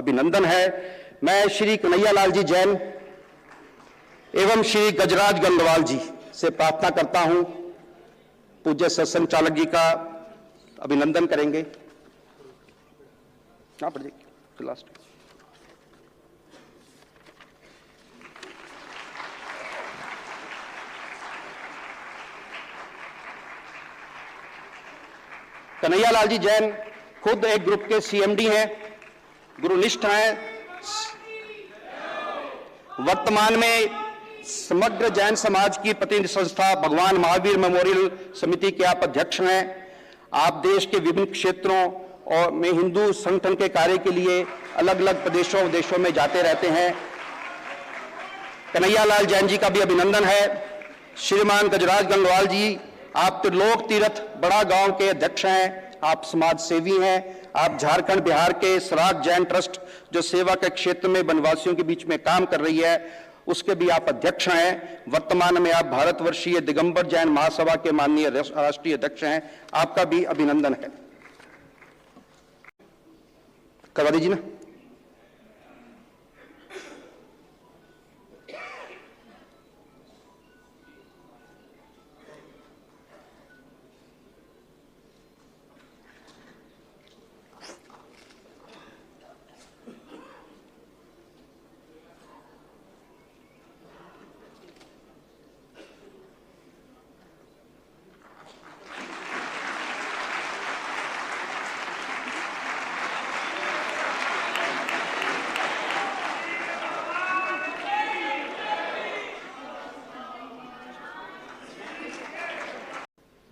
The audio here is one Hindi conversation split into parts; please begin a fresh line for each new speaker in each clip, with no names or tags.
अभिनंदन है। मैं श्री कन्हैयालाल जी जैन एवं श्री गजराज गंगवाल जी से प्रार्थना करता हूं, पूज्य सत्संग चालक जी का अभिनंदन करेंगे। लास्ट कन्हैयालाल जी जैन खुद एक ग्रुप के सीएमडी हैं, गुरुनिष्ठ हैं। वर्तमान में समग्र जैन समाज की प्रतिनिधि संस्था भगवान महावीर मेमोरियल समिति के आप अध्यक्ष हैं। आप देश के विभिन्न क्षेत्रों और में हिंदू संगठन के कार्य के लिए अलग अलग प्रदेशों विदेशों में जाते रहते हैं। कन्हैयालाल जैन जी का भी अभिनंदन है। श्रीमान गजराज गंगवाल जी, आप त्रिलोक तीर्थ बड़ा गांव के अध्यक्ष हैं, आप समाज सेवी हैं। आप झारखंड बिहार के सराग जैन ट्रस्ट जो सेवा के क्षेत्र में वनवासियों के बीच में काम कर रही है, उसके भी आप अध्यक्ष हैं। वर्तमान में आप भारतवर्षीय दिगंबर जैन महासभा के माननीय राष्ट्रीय अध्यक्ष हैं। आपका भी अभिनंदन है। करवा दीजिए ना।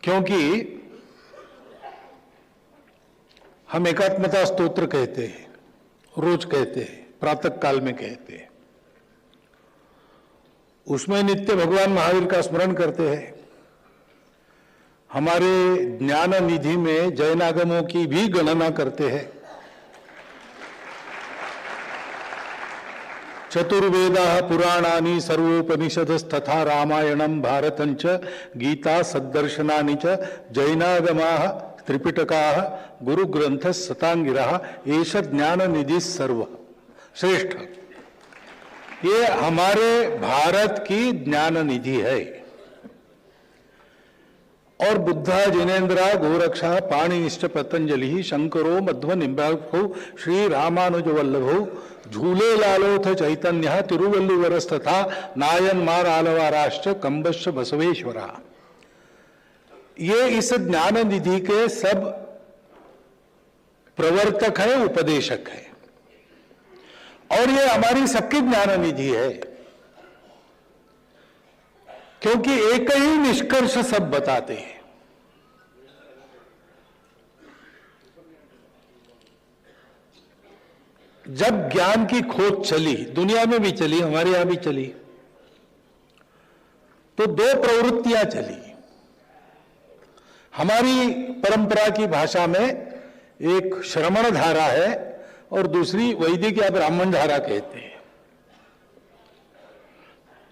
क्योंकि हम एकात्मता स्तोत्र कहते हैं, रोज कहते हैं, प्रातः काल में कहते हैं, उसमें नित्य भगवान महावीर का स्मरण करते हैं। हमारे ज्ञान निधि में जैनागमों की भी गणना करते हैं। चतुर्वेदाः पुराणानि सर्वोपनिषदस्तथा रामायणं भारतंच गीता सद्दर्शनानि च जैनागमाः त्रिपिटकाः गुरुग्रंथ सतांगिरः एष ज्ञान निधि सर्व श्रेष्ठ। ये हमारे भारत की ज्ञान निधि है। और बुद्धा जिनेन्द्रा गोरक्षा पाणिनिश्च पतंजलि शंकरो मध्व निम्बाखो श्री रामानुज वल्लभो झूले लालोथ चैतन्य तिरुवल्लुवरस्तथा नायनमार आलवाराश्च कंबश्च बसवेश्वरा। ये इस ज्ञान निधि के सब प्रवर्तक है, उपदेशक है, और ये हमारी सबकी ज्ञान निधि है। क्योंकि एक ही निष्कर्ष सब बताते हैं। जब ज्ञान की खोज चली, दुनिया में भी चली, हमारे यहां भी चली, तो दो प्रवृत्तियां चली। हमारी परंपरा की भाषा में एक श्रमण धारा है और दूसरी वैदिक या ब्राह्मण धारा कहते हैं।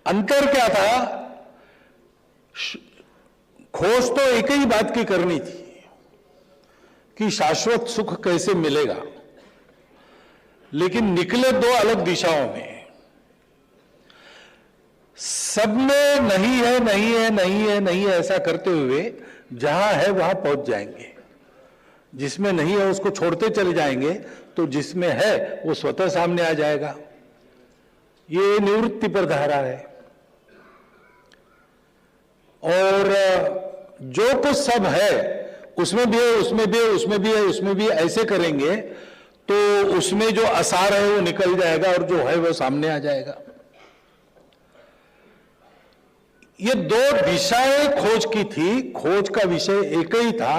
अंतर क्या था? खोज तो एक ही बात की करनी थी कि शाश्वत सुख कैसे मिलेगा, लेकिन निकले दो अलग दिशाओं में। सब में नहीं है, नहीं है, नहीं है, नहीं है ऐसा करते हुए जहां है वहां पहुंच जाएंगे। जिसमें नहीं है उसको छोड़ते चले जाएंगे तो जिसमें है वो स्वतः सामने आ जाएगा। ये निवृत्ति पर धारा है। और जो कुछ सब है उसमें भी है, उसमें भी है, उसमें भी है, उसमें भी है, ऐसे करेंगे तो उसमें जो असार है वो निकल जाएगा और जो है वो सामने आ जाएगा। ये दो दिशाएं खोज की थी। खोज का विषय एक ही था,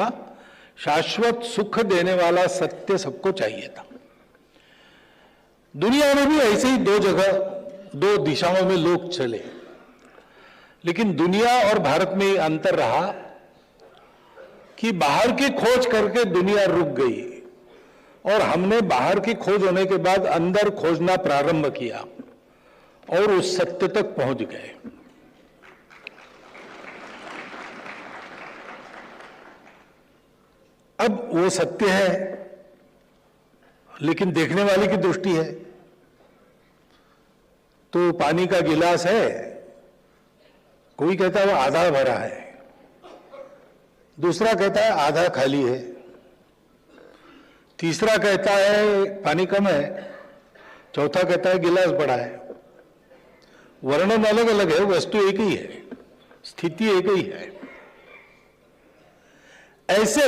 शाश्वत सुख देने वाला सत्य सबको चाहिए था। दुनिया में भी ऐसे ही दो जगह, दो दिशाओं में लोग चले, लेकिन दुनिया और भारत में अंतर रहा कि बाहर की खोज करके दुनिया रुक गई और हमने बाहर की खोज होने के बाद अंदर खोजना प्रारंभ किया और उस सत्य तक पहुंच गए। अब वो सत्य है लेकिन देखने वाले की दृष्टि है तो पानी का गिलास है, कोई कहता है वो आधा भरा है, दूसरा कहता है आधा खाली है, तीसरा कहता है पानी कम है, चौथा कहता है गिलास बड़ा है। वर्णन अलग अलग है, वस्तु एक ही है, स्थिति एक ही है। ऐसे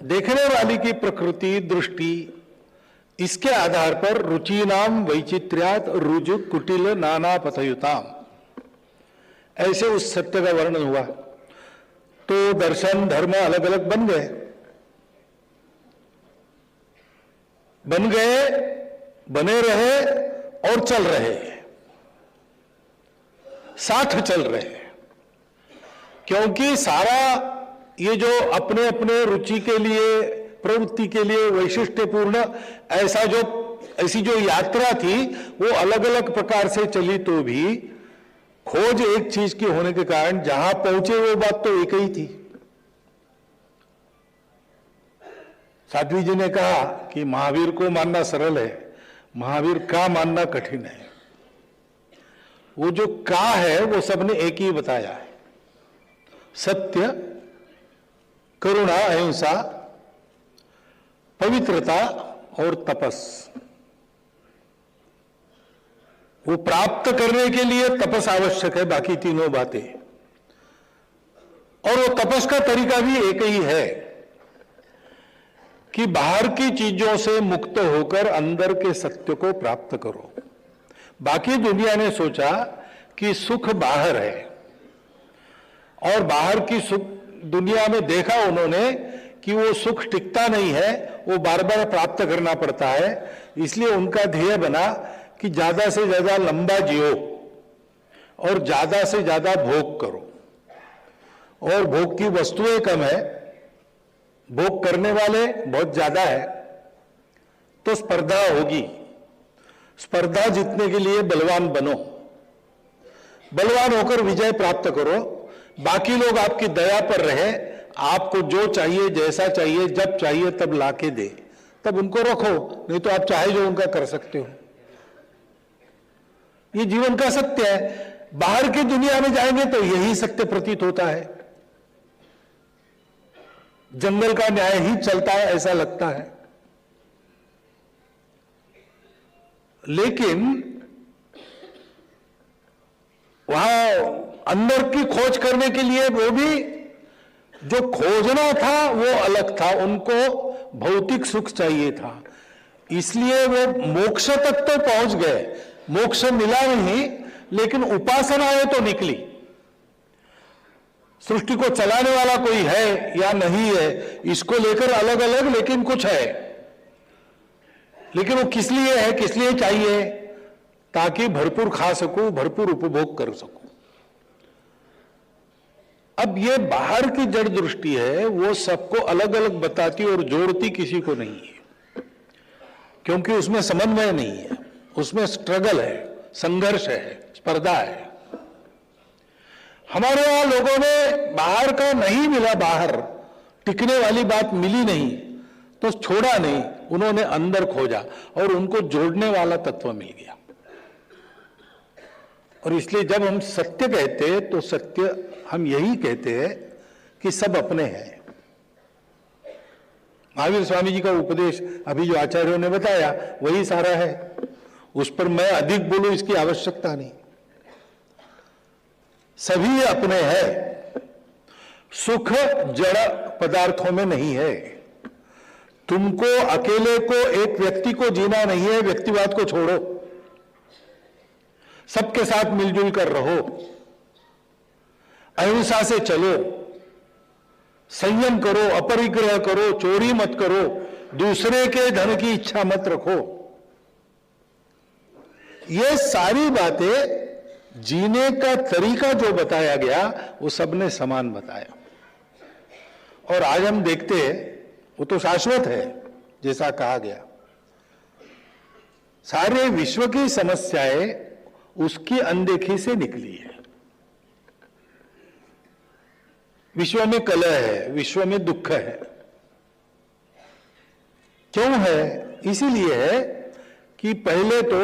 देखने वाली की प्रकृति दृष्टि, इसके आधार पर रुचिनाम वैचित्र्यात रुजु कुटिल नाना पथयुताम, ऐसे उस सत्य का वर्णन हुआ। तो दर्शन धर्म अलग अलग बन गए, बने रहे और चल रहे, साथ चल रहे, क्योंकि सारा ये जो अपने अपने रुचि के लिए, प्रवृत्ति के लिए वैशिष्ट्यपूर्ण ऐसी जो यात्रा थी वो अलग अलग प्रकार से चली, तो भी खोज एक चीज की होने के कारण जहां पहुंचे वो बात तो एक ही थी। साध्वी जी ने कहा कि महावीर को मानना सरल है, महावीर का मानना कठिन है। वो जो का है वो सबने एक ही बताया है, सत्य, करुणा, अहिंसा, पवित्रता और तपस। वो प्राप्त करने के लिए तपस आवश्यक है, बाकी तीनों बातें। और वो तपस का तरीका भी एक ही है कि बाहर की चीजों से मुक्त होकर अंदर के सत्य को प्राप्त करो। बाकी दुनिया ने सोचा कि सुख बाहर है, और बाहर की सुख दुनिया में देखा उन्होंने कि वो सुख टिकता नहीं है, वो बार बार प्राप्त करना पड़ता है। इसलिए उनका ध्येय बना कि ज्यादा से ज्यादा लंबा जियो और ज्यादा से ज्यादा भोग करो, और भोग की वस्तुएं कम है, भोग करने वाले बहुत ज्यादा है, तो स्पर्धा होगी। स्पर्धा जीतने के लिए बलवान बनो, बलवान होकर विजय प्राप्त करो। बाकी लोग आपकी दया पर रहे, आपको जो चाहिए, जैसा चाहिए, जब चाहिए तब लाके दे, तब उनको रखो, नहीं तो आप चाहे जो उनका कर सकते हो। ये जीवन का सत्य है। बाहर की दुनिया में जाएंगे तो यही सत्य प्रतीत होता है, जंगल का न्याय ही चलता है ऐसा लगता है। लेकिन वहां अंदर की खोज करने के लिए वो भी जो खोजना था वो अलग था, उनको भौतिक सुख चाहिए था, इसलिए वो मोक्ष तक तो पहुंच गए। मोक्ष मिला नहीं, लेकिन उपासनाएं तो निकली। सृष्टि को चलाने वाला कोई है या नहीं है, इसको लेकर अलग अलग, लेकिन कुछ है। लेकिन वो किस लिए है, किस लिए चाहिए? ताकि भरपूर खा सकूं, भरपूर उपभोग कर सकूं। अब ये बाहर की जड़ दृष्टि है, वो सबको अलग अलग बताती और जोड़ती किसी को नहीं है, क्योंकि उसमें समन्वय नहीं है, उसमें स्ट्रगल है, संघर्ष है, स्पर्धा है। हमारे यहां लोगों ने बाहर का नहीं मिला, बाहर टिकने वाली बात मिली नहीं तो छोड़ा नहीं, उन्होंने अंदर खोजा और उनको जोड़ने वाला तत्व मिल गया। और इसलिए जब हम सत्य कहते हैं तो सत्य हम यही कहते हैं कि सब अपने हैं। महावीर स्वामी जी का उपदेश अभी जो आचार्यों ने बताया वही सारा है, उस पर मैं अधिक बोलूं इसकी आवश्यकता नहीं। सभी अपने हैं, सुख जड़ पदार्थों में नहीं है। तुमको अकेले को, एक व्यक्ति को जीना नहीं है, व्यक्तिवाद को छोड़ो, सबके साथ मिलजुल कर रहो, अहिंसा से चलो, संयम करो, अपरिग्रह करो, चोरी मत करो, दूसरे के धन की इच्छा मत रखो। ये सारी बातें जीने का तरीका जो बताया गया वो सबने समान बताया। और आज हम देखते हैं वो तो शाश्वत है, जैसा कहा गया। सारे विश्व की समस्याएं उसकी अनदेखी से निकली है। विश्व में कलह है, विश्व में दुख है। क्यों है? इसीलिए है कि पहले तो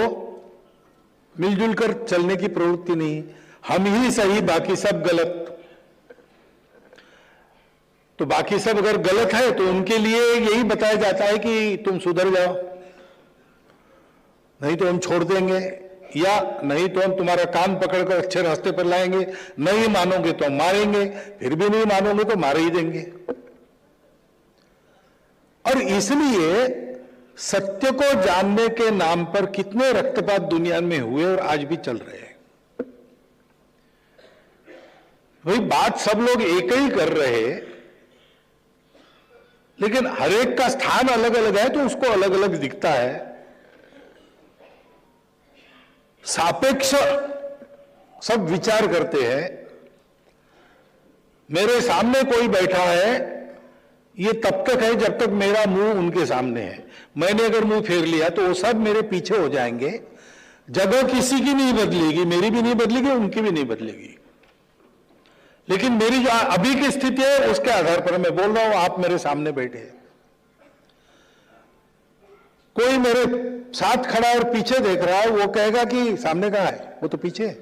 मिलजुल कर चलने की प्रवृत्ति नहीं, हम ही सही बाकी सब गलत। तो बाकी सब अगर गलत है तो उनके लिए यही बताया जाता है कि तुम सुधर जाओ, नहीं तो हम छोड़ देंगे, या नहीं तो हम तुम्हारा कान पकड़कर अच्छे रास्ते पर लाएंगे, नहीं मानोगे तो हम मारेंगे, फिर भी नहीं मानोगे तो मार ही देंगे। और इसलिए सत्य को जानने के नाम पर कितने रक्तपात दुनिया में हुए और आज भी चल रहे हैं। वही बात सब लोग एक ही कर रहे हैं, लेकिन हर एक का स्थान अलग अलग है तो उसको अलग अलग दिखता है। सापेक्ष सब विचार करते हैं। मेरे सामने कोई बैठा है, ये तब तक है जब तक मेरा मुंह उनके सामने है। मैंने अगर मुंह फेर लिया तो वो सब मेरे पीछे हो जाएंगे। जगह किसी की नहीं बदलेगी, मेरी भी नहीं बदलेगी, उनकी भी नहीं बदलेगी। लेकिन मेरी जो अभी की स्थिति है उसके आधार पर मैं बोल रहा हूं, आप मेरे सामने बैठे हैं। कोई मेरे साथ खड़ा और पीछे देख रहा है, वो कहेगा कि सामने कहां है, वो तो पीछे है।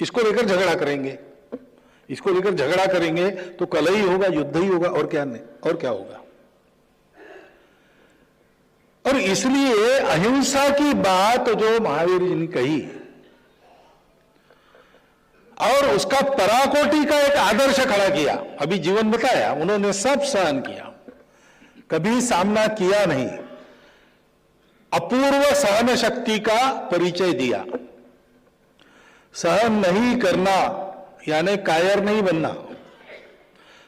इसको लेकर झगड़ा करेंगे, इसको लेकर झगड़ा करेंगे तो कलह ही होगा, युद्ध ही होगा, और क्या नहीं, और क्या होगा। और इसलिए अहिंसा की बात जो महावीर जी ने कही और उसका पराकोटि का एक आदर्श खड़ा किया, अभी जीवन बताया, उन्होंने सब सहन किया, कभी सामना किया नहीं, अपूर्व सहन शक्ति का परिचय दिया। सहन नहीं करना यानी कायर नहीं बनना,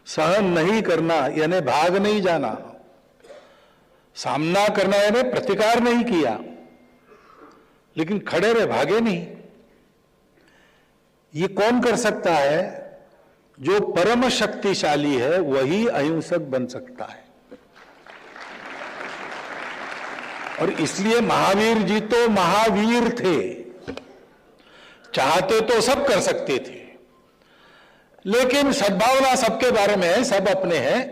सहन नहीं करना यानी भाग नहीं जाना, सामना करना यानी प्रतिकार नहीं किया, लेकिन खड़े रहे, भागे नहीं। ये कौन कर सकता है? जो परम शक्तिशाली है वही अहिंसक बन सकता है। और इसलिए महावीर जी तो महावीर थे, चाहते तो सब कर सकते थे, लेकिन सद्भावना सबके बारे में है, सब अपने हैं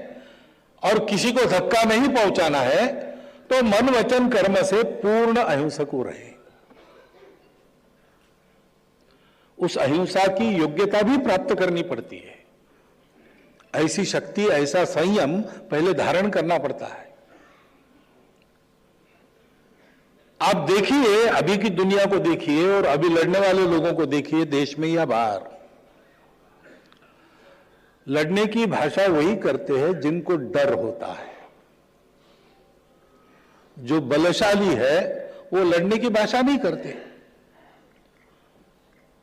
और किसी को धक्का नहीं पहुंचाना है, तो मन वचन कर्म से पूर्ण अहिंसक हो रहे। उस अहिंसा की योग्यता भी प्राप्त करनी पड़ती है। ऐसी शक्ति, ऐसा संयम पहले धारण करना पड़ता है। आप देखिए, अभी की दुनिया को देखिए और अभी लड़ने वाले लोगों को देखिए, देश में या बाहर। लड़ने की भाषा वही करते हैं जिनको डर होता है। जो बलशाली है वो लड़ने की भाषा नहीं करते,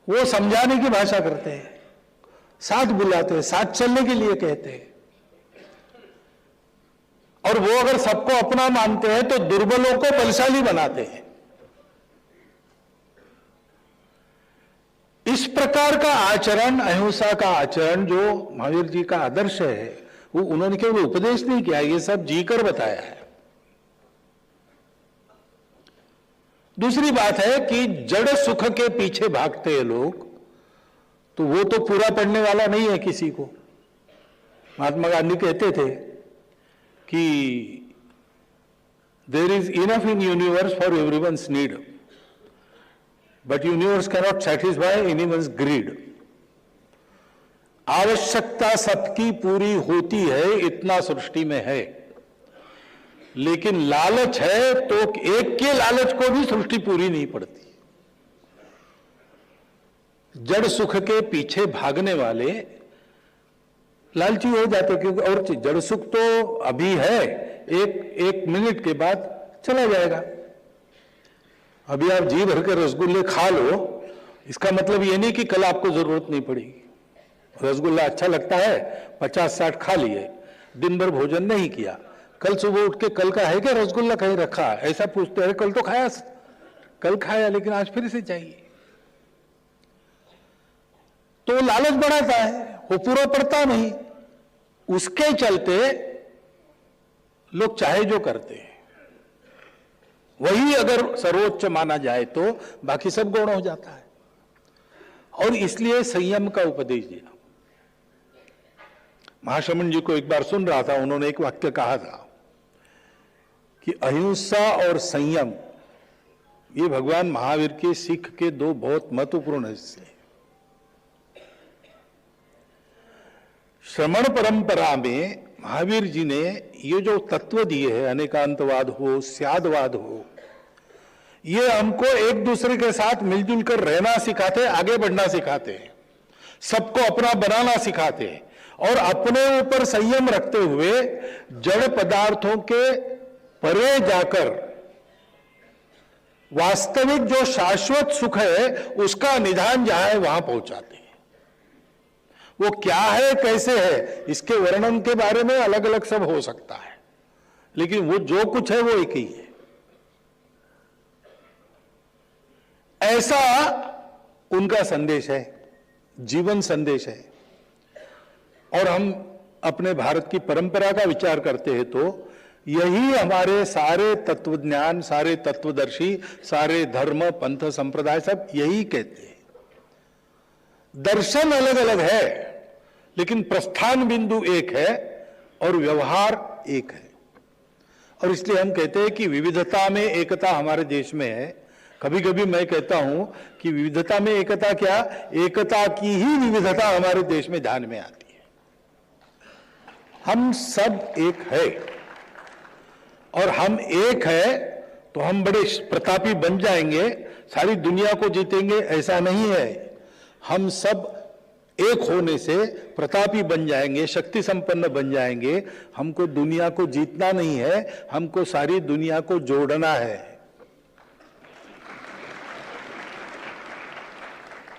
वो समझाने की भाषा करते हैं, साथ बुलाते हैं, साथ चलने के लिए कहते हैं। और वो अगर सबको अपना मानते हैं तो दुर्बलों को बलशाली बनाते हैं। इस प्रकार का आचरण, अहिंसा का आचरण जो महावीर जी का आदर्श है, वो उन्होंने केवल उपदेश नहीं किया, ये सब जीकर बताया है। दूसरी बात है कि जड़ सुख के पीछे भागते हैं लोग, तो वो तो पूरा पड़ने वाला नहीं है किसी को। महात्मा गांधी कहते थे कि there is enough in universe for everyone's need, but universe cannot satisfy anyone's greed. आवश्यकता सबकी पूरी होती है, इतना सृष्टि में है, लेकिन लालच है तो एक के लालच को भी सृष्टि पूरी नहीं पड़ती। जड़ सुख के पीछे भागने वाले लालची हो जाते, क्योंकि और जड़ सुख तो अभी है, एक मिनट के बाद चला जाएगा। अभी आप जी भर के रसगुल्ले खा लो, इसका मतलब ये नहीं कि कल आपको जरूरत नहीं पड़ेगी। रसगुल्ला अच्छा लगता है, 50-60 खा लिए, दिन भर भोजन नहीं किया, कल सुबह उठ के कल का है क्या रसगुल्ला कहीं रखा, ऐसा पूछते हैं, कल तो खाया, कल खाया लेकिन आज फिर से चाहिए। तो लालच बढ़ाता है, वो पूरा पड़ता नहीं, उसके चलते लोग चाहे जो करते हैं। वही अगर सर्वोच्च माना जाए तो बाकी सब गौण हो जाता है। और इसलिए संयम का उपदेश दिया। महाश्रमण जी को एक बार सुन रहा था, उन्होंने एक वाक्य कहा था कि अहिंसा और संयम ये भगवान महावीर के सिख के दो बहुत महत्वपूर्ण हिस्से हैं। श्रमण परंपरा में महावीर जी ने ये जो तत्व दिए हैं, अनेकांतवाद हो, स्यादवाद हो, ये हमको एक दूसरे के साथ मिलजुल कर रहना सिखाते, आगे बढ़ना सिखाते हैं, सबको अपना बनाना सिखाते हैं और अपने ऊपर संयम रखते हुए जड़ पदार्थों के परे जाकर वास्तविक जो शाश्वत सुख है उसका निधान जहां है वहां पहुंचाते हैं। वो क्या है, कैसे है, इसके वर्णन के बारे में अलग अलग सब हो सकता है, लेकिन वो जो कुछ है वो एक ही है। ऐसा उनका संदेश है, जीवन संदेश है। और हम अपने भारत की परंपरा का विचार करते हैं तो यही हमारे सारे तत्वज्ञान, सारे तत्वदर्शी, सारे धर्म, पंथ, संप्रदाय सब यही कहते हैं। दर्शन अलग अलग है लेकिन प्रस्थान बिंदु एक है और व्यवहार एक है। और इसलिए हम कहते हैं कि विविधता में एकता हमारे देश में है। कभी कभी मैं कहता हूं कि विविधता में एकता क्या, एकता की ही विविधता हमारे देश में ध्यान में आती है। हम सब एक है और हम एक है तो हम बड़े प्रतापी बन जाएंगे, सारी दुनिया को जीतेंगे, ऐसा नहीं है। हम सब एक होने से प्रतापी बन जाएंगे, शक्ति संपन्न बन जाएंगे। हमको दुनिया को जीतना नहीं है, हमको सारी दुनिया को जोड़ना है।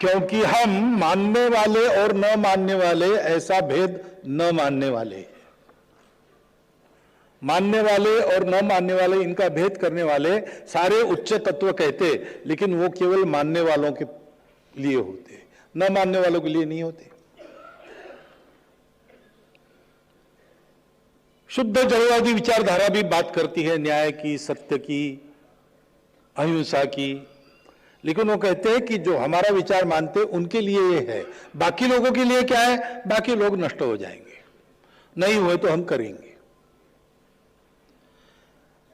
क्योंकि हम मानने वाले और न मानने वाले ऐसा भेद न मानने वाले, मानने वाले और न मानने वाले इनका भेद करने वाले सारे उच्च तत्व कहते, लेकिन वो केवल मानने वालों के लिए होते, न मानने वालों के लिए नहीं होते। शुद्ध जड़वादी विचारधारा भी बात करती है न्याय की, सत्य की, अहिंसा की, लेकिन वो कहते हैं कि जो हमारा विचार मानते उनके लिए ये है, बाकी लोगों के लिए क्या है, बाकी लोग नष्ट हो जाएंगे, नहीं हुए तो हम करेंगे।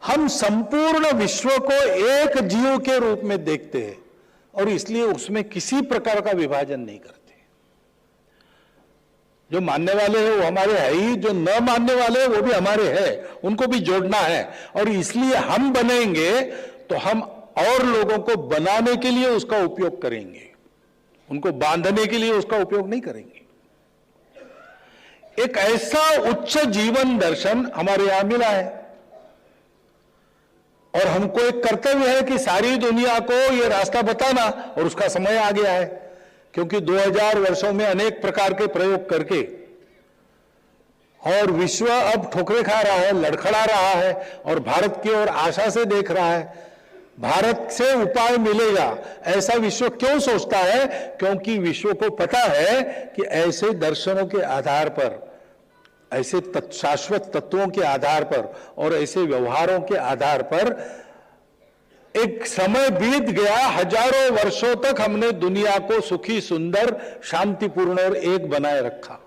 हम संपूर्ण विश्व को एक जीव के रूप में देखते हैं और इसलिए उसमें किसी प्रकार का विभाजन नहीं करते। जो मानने वाले हैं वो हमारे है ही, जो न मानने वाले हैं वो भी हमारे हैं, उनको भी जोड़ना है। और इसलिए हम बनेंगे तो हम और लोगों को बनाने के लिए उसका उपयोग करेंगे, उनको बांधने के लिए उसका उपयोग नहीं करेंगे। एक ऐसा उच्च जीवन दर्शन हमारे यहां मिला है और हमको एक कर्तव्य है कि सारी दुनिया को यह रास्ता बताना, और उसका समय आ गया है। क्योंकि 2000 वर्षों में अनेक प्रकार के प्रयोग करके और विश्व अब ठोकरे खा रहा है, लड़खड़ा रहा है और भारत की ओर आशा से देख रहा है। भारत से उपाय मिलेगा ऐसा विश्व क्यों सोचता है? क्योंकि विश्व को पता है कि ऐसे दर्शनों के आधार पर, ऐसे शाश्वत तत्वों के आधार पर और ऐसे व्यवहारों के आधार पर एक समय बीत गया, हजारों वर्षों तक हमने दुनिया को सुखी, सुंदर, शांतिपूर्ण और एक बनाए रखा।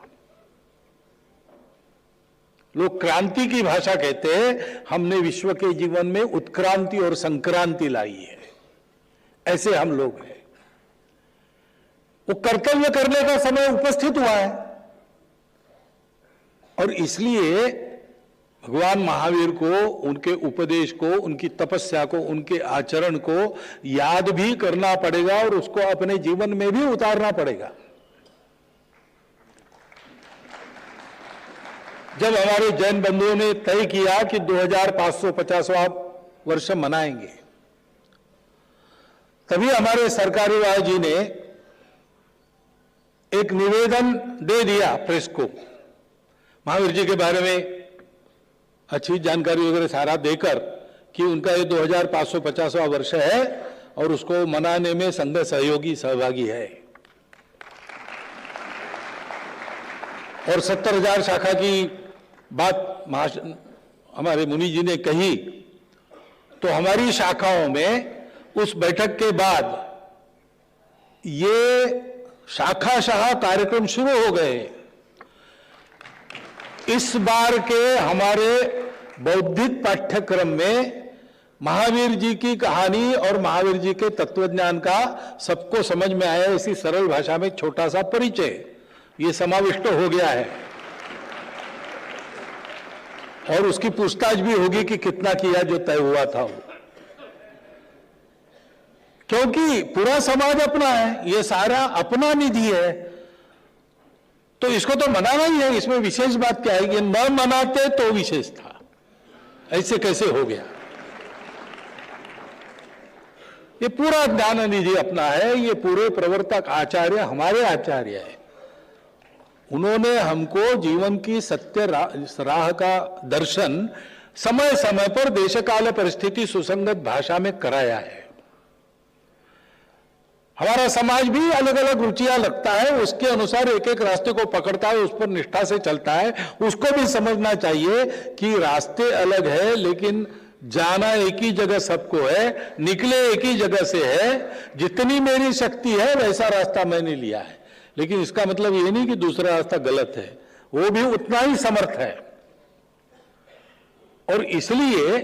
लोग क्रांति की भाषा कहते हैं, हमने विश्व के जीवन में उत्क्रांति और संक्रांति लाई है। ऐसे हम लोग हैं। वो कर्तव्य करने का समय उपस्थित हुआ है और इसलिए भगवान महावीर को, उनके उपदेश को, उनकी तपस्या को, उनके आचरण को याद भी करना पड़ेगा और उसको अपने जीवन में भी उतारना पड़ेगा। जब हमारे जैन बंधुओं ने तय किया कि 2550वां वर्ष मनाएंगे, तभी हमारे सरकारी वाह जी ने एक निवेदन दे दिया प्रेस को, महावीर जी के बारे में अच्छी जानकारी वगैरह सारा देकर कि उनका ये 2550वां वर्ष है और उसको मनाने में संघ सहयोगी सहभागी है। और 70,000 शाखा की बात हमारे मुनि जी ने कही, तो हमारी शाखाओं में उस बैठक के बाद ये शाखाशाह कार्यक्रम शुरू हो गए। इस बार के हमारे बौद्धिक पाठ्यक्रम में महावीर जी की कहानी और महावीर जी के तत्वज्ञान का सबको समझ में आया इसी सरल भाषा में छोटा सा परिचय ये समाविष्ट हो गया है। और उसकी पूछताछ भी होगी कि कितना किया जो तय हुआ था वो, क्योंकि पूरा समाज अपना है, ये सारा अपना निधि है, तो इसको तो मनाना ही है। इसमें विशेष बात क्या है कि न मनाते तो विशेष था, ऐसे कैसे हो गया। ये पूरा ज्ञान निधि अपना है, ये पूरे प्रवर्तक आचार्य हमारे आचार्य है। उन्होंने हमको जीवन की सत्य राह का दर्शन समय समय पर देशकाल परिस्थिति सुसंगत भाषा में कराया है। हमारा समाज भी अलग अलग रुचियां लगता है, उसके अनुसार एक एक रास्ते को पकड़ता है, उस पर निष्ठा से चलता है। उसको भी समझना चाहिए कि रास्ते अलग है, लेकिन जाना एक ही जगह सबको है, निकले एक ही जगह से है। जितनी मेरी शक्ति है वैसा रास्ता मैंने लिया है, लेकिन इसका मतलब ये नहीं कि दूसरा रास्ता गलत है, वो भी उतना ही समर्थ है। और इसलिए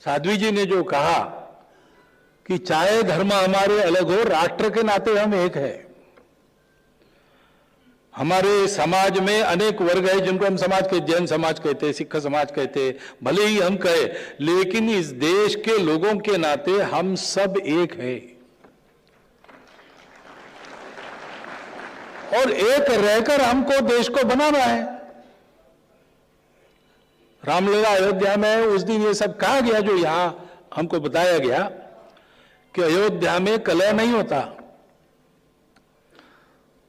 साध्वी जी ने जो कहा कि चाहे धर्म हमारे अलग हो, राष्ट्र के नाते हम एक है। हमारे समाज में अनेक वर्ग है जिनको हम समाज के जैन समाज कहते हैं, सिख समाज कहते हैं, भले ही हम कहे, लेकिन इस देश के लोगों के नाते हम सब एक है। और एक रहकर हमको देश को बनाना है। रामलला अयोध्या में उस दिन ये सब कहा गया जो यहां हमको बताया गया कि अयोध्या में कलह नहीं होता।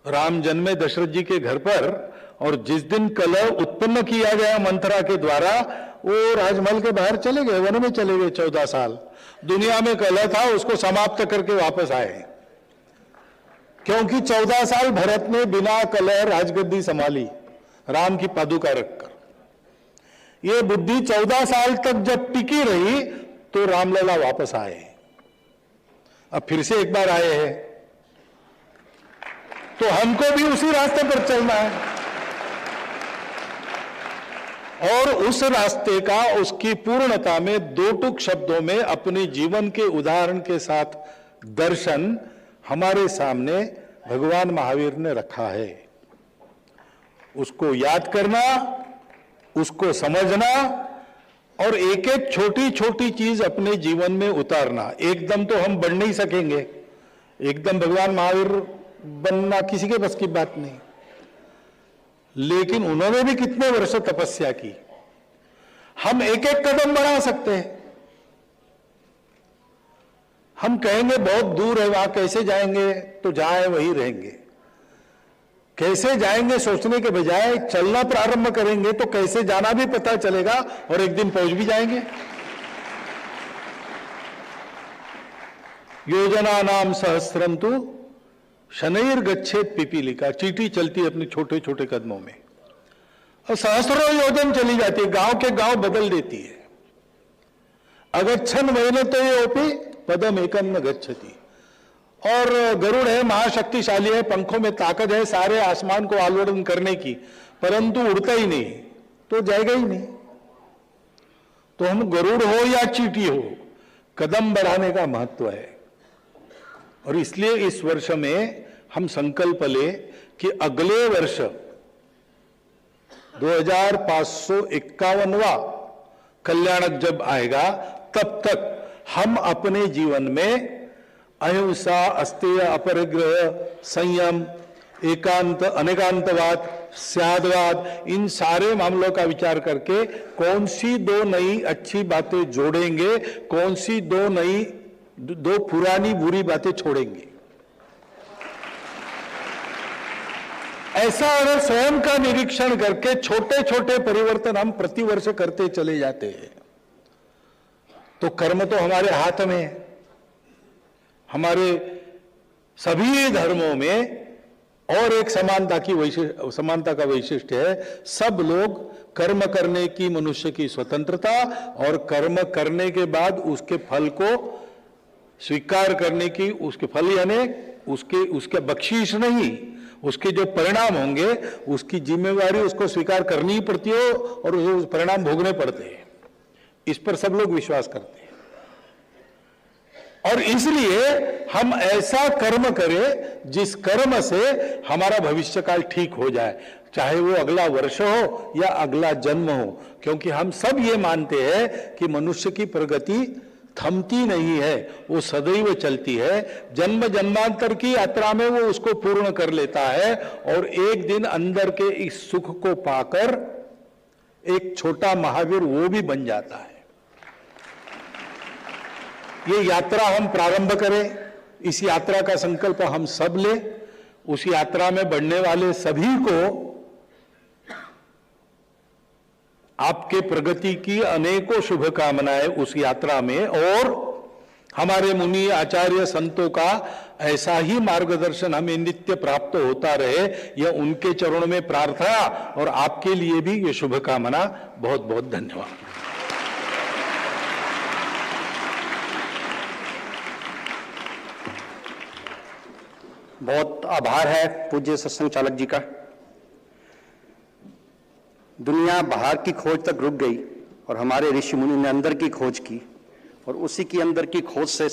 राम जन्मे दशरथ जी के घर पर, और जिस दिन कलह उत्पन्न किया गया मंथरा के द्वारा, वो राजमहल के बाहर चले गए, वन में चले गए 14 साल। दुनिया में कलह था, उसको समाप्त करके वापस आए, क्योंकि 14 साल भरत ने बिना कलह राजगद्दी संभाली, राम की पादुका रखकर। ये बुद्धि 14 साल तक जब टिकी रही तो रामलला वापस आए। अब फिर से एक बार आए हैं, तो हमको भी उसी रास्ते पर चलना है। और उस रास्ते का, उसकी पूर्णता में दो टुक शब्दों में अपने जीवन के उदाहरण के साथ दर्शन हमारे सामने भगवान महावीर ने रखा है। उसको याद करना, उसको समझना और एक एक छोटी छोटी चीज अपने जीवन में उतारना। एकदम तो हम बढ़ नहीं सकेंगे, एकदम भगवान महावीर बनना किसी के बस की बात नहीं, लेकिन उन्होंने भी कितने वर्ष तपस्या की। हम एक एक कदम बढ़ा सकते हैं। हम कहेंगे बहुत दूर है, वहां कैसे जाएंगे, तो जहां है वहीं रहेंगे। कैसे जाएंगे सोचने के बजाय चलना प्रारंभ करेंगे तो कैसे जाना भी पता चलेगा और एक दिन पहुंच भी जाएंगे। योजना नाम सहस्रम तु शनैर गच्छेत पिपीलिका, चींटी चलती है अपने छोटे छोटे कदमों में, और सहस्रों योजन चली जाती है, गांव के गांव बदल देती है। अगच्छन महीने तो ये ओपी पदम एकम न गच्छति। और गरुड़ है, महाशक्तिशाली है, पंखों में ताकत है सारे आसमान को आलोड़न करने की, परंतु उड़ता ही नहीं, तो जाएगा ही नहीं। तो हम गरुड़ हो या चींटी हो, कदम बढ़ाने का महत्व है। और इसलिए इस वर्ष में हम संकल्प ले कि अगले वर्ष 2551वां कल्याणक जब आएगा, तब तक हम अपने जीवन में अहिंसा, अस्तेय, अपरिग्रह, संयम, एकांत, अनेकांतवाद, स्यादवाद, इन सारे मामलों का विचार करके कौन सी दो नई अच्छी बातें जोड़ेंगे, कौन सी दो पुरानी बुरी बातें छोड़ेंगे। ऐसा अगर स्वयं का निरीक्षण करके छोटे छोटे परिवर्तन हम प्रतिवर्ष करते चले जाते हैं, तो कर्म तो हमारे हाथ में है। हमारे सभी धर्मों में और एक समानता का वैशिष्ट्य है, सब लोग कर्म करने की मनुष्य की स्वतंत्रता और कर्म करने के बाद उसके फल को स्वीकार करने की, उसके फल यानी उसके बख्शीश नहीं, उसके जो परिणाम होंगे उसकी जिम्मेवारी उसको स्वीकार करनी ही पड़ती है और उस परिणाम भोगने पड़ते हैं। इस पर सब लोग विश्वास करते हैं और इसलिए हम ऐसा कर्म करें जिस कर्म से हमारा भविष्य काल ठीक हो जाए, चाहे वो अगला वर्ष हो या अगला जन्म हो, क्योंकि हम सब ये मानते हैं कि मनुष्य की प्रगति थमती नहीं है, वो सदैव चलती है। जन्म जन्मांतर की यात्रा में वो उसको पूर्ण कर लेता है और एक दिन अंदर के इस सुख को पाकर एक छोटा महावीर वो भी बन जाता है। ये यात्रा हम प्रारंभ करें, इस यात्रा का संकल्प हम सब लें, उस यात्रा में बढ़ने वाले सभी को आपके प्रगति की अनेकों शुभकामनाएं उस यात्रा में, और हमारे मुनि आचार्य संतों का ऐसा ही मार्गदर्शन हमें नित्य प्राप्त होता रहे, यह उनके चरणों में प्रार्थना और आपके लिए भी ये शुभकामना। बहुत बहुत धन्यवाद।
बहुत आभार है पूज्य सत्संग चालक जी का। दुनिया बाहर की खोज तक रुक गई और हमारे ऋषि मुनि ने अंदर की खोज की और उसी की अंदर की खोज से